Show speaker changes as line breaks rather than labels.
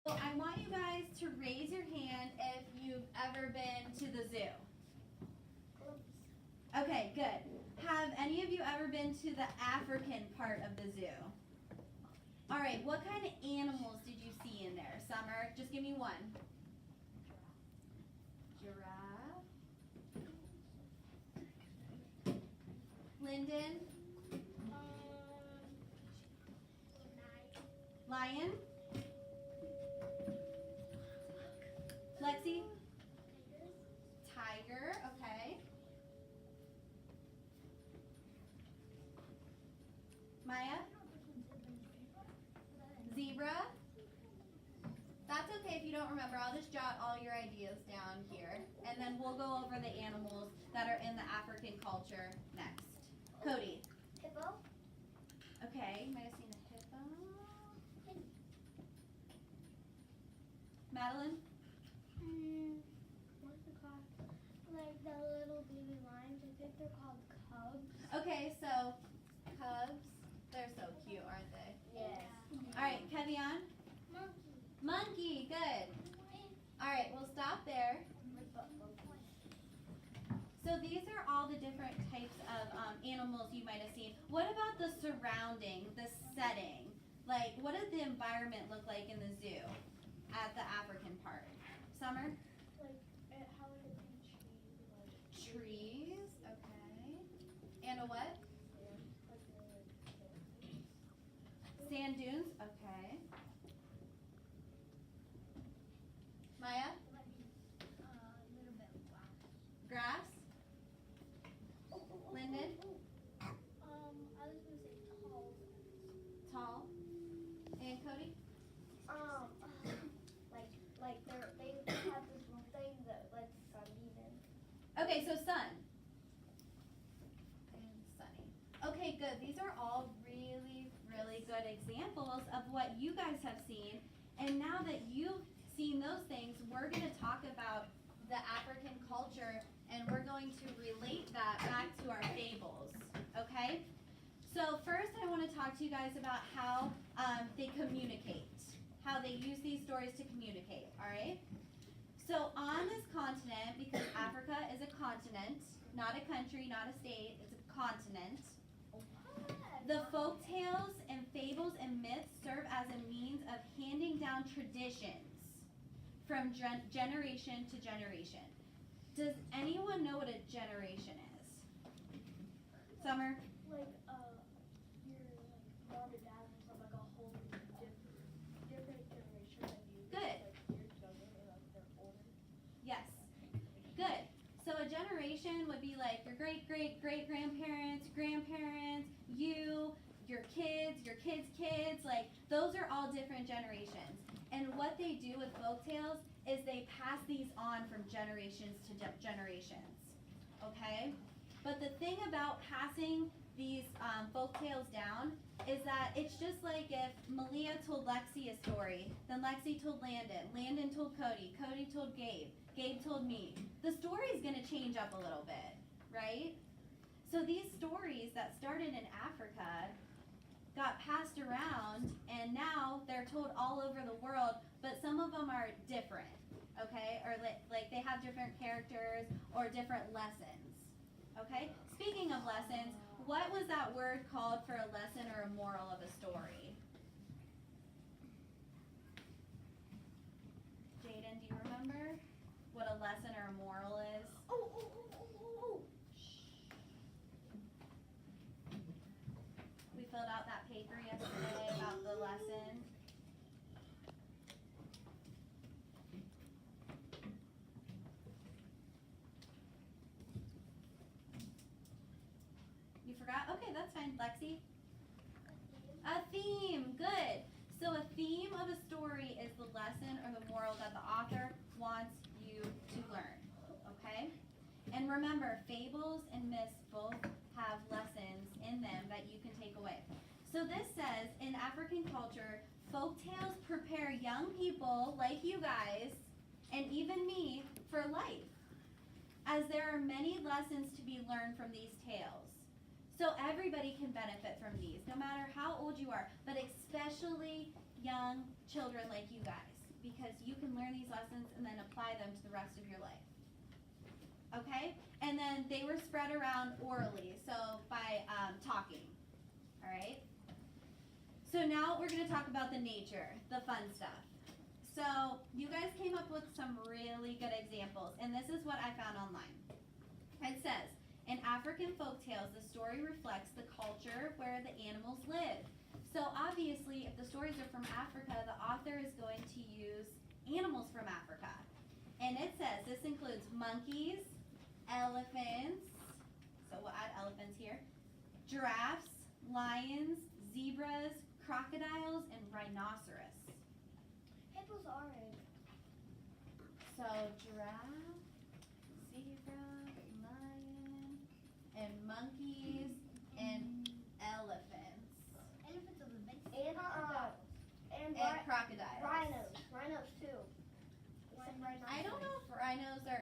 I want you guys to raise your hand if you've ever been to the zoo. Okay, good. Have any of you ever been to the African part of the zoo? All right, what kind of animals did you see in there? Summer, just give me one. Giraffe. Lyndon? Lion? Lexi? Tiger, okay. Maya? Zebra? That's okay if you don't remember. I'll just jot all your ideas down here. And then we'll go over the animals that are in the African culture next. Cody?
Hippo.
Okay, you might have seen a hippo. Madeline?
What's it called? Like the little baby lions. I think they're called cubs.
Okay, so cubs. They're so cute, aren't they?
Yes.
All right, Kevion?
Monkey.
Monkey, good. All right, we'll stop there. So these are all the different types of animals you might have seen. What about the surrounding, the setting? Like, what did the environment look like in the zoo at the African part? Summer?
Like how would it be trees?
Trees, okay. And a what? Sand dunes, okay. Maya?
A little bit of
Grass? Lyndon?
I was gonna say tall.
Tall? And Cody?
Like they have this one thing that lets sun even.
Okay, so sun. And sunny. Okay, good. These are all really, really good examples of what you guys have seen. And now that you've seen those things, we're going to talk about the African culture and we're going to relate that back to our fables. Okay? So first I want to talk to you guys about how they communicate, how they use these stories to communicate, all right? So on this continent, because Africa is a continent, not a country, not a state, it's a continent, the folk tales and fables and myths serve as a means of handing down traditions from generation to generation. Does anyone know what a generation is? Summer?
Like your mom and dad was like a whole different generation than you.
Good.
Like you're younger and like they're older.
Yes. Good. So a generation would be like your great-great-great-grandparents, grandparents, you, your kids' kids, like those are all different generations. And what they do with folktales is they pass these on from generations to generations, okay? But the thing about passing these folktales down is that it's just like if Malia told Lexi a story, then Lexi told Landon, Landon told Cody, Cody told Gabe, Gabe told me. The story is going to change up a little bit, right? So these stories that started in Africa got passed around and now they're told all over the world, but some of them are different, okay? Or like they have different characters or different lessons, okay? Speaking of lessons, what was that word called for a lesson or a moral of a story? Jaden, do you remember what a lesson or a moral is?
Oh.
We filled out that paper yesterday about the lesson. You forgot? Okay, that's fine. Lexi? A theme. Good. So a theme of a story is the lesson or the moral that the author wants you to learn. Okay? And remember, fables and myths both have lessons in them that you can take away. So this says, in African culture, folk tales prepare young people like you guys, and even me, for life, as there are many lessons to be learned from these tales. So everybody can benefit from these, no matter how old you are, but especially young children like you guys. because you can learn these lessons and then apply them to the rest of your life. Okay? And then they were spread around orally, so by talking. All right? So now we're going to talk about the nature, the fun stuff. So you guys came up with some really good examples, and this is what I found online. It says, in African folktales, the story reflects the culture where the animals live. So obviously, if the stories are from Africa, the author is going to use animals from Africa. And it says this includes monkeys, elephants, so we'll add elephants here, giraffes, lions, zebras, crocodiles, and rhinoceros.
Hippos aren't.
So giraffe, zebra, lion, and monkeys, and elephants.
Elephants are the big. And
And crocodiles.
Rhinos. Rhinos too.
I don't know if rhinos are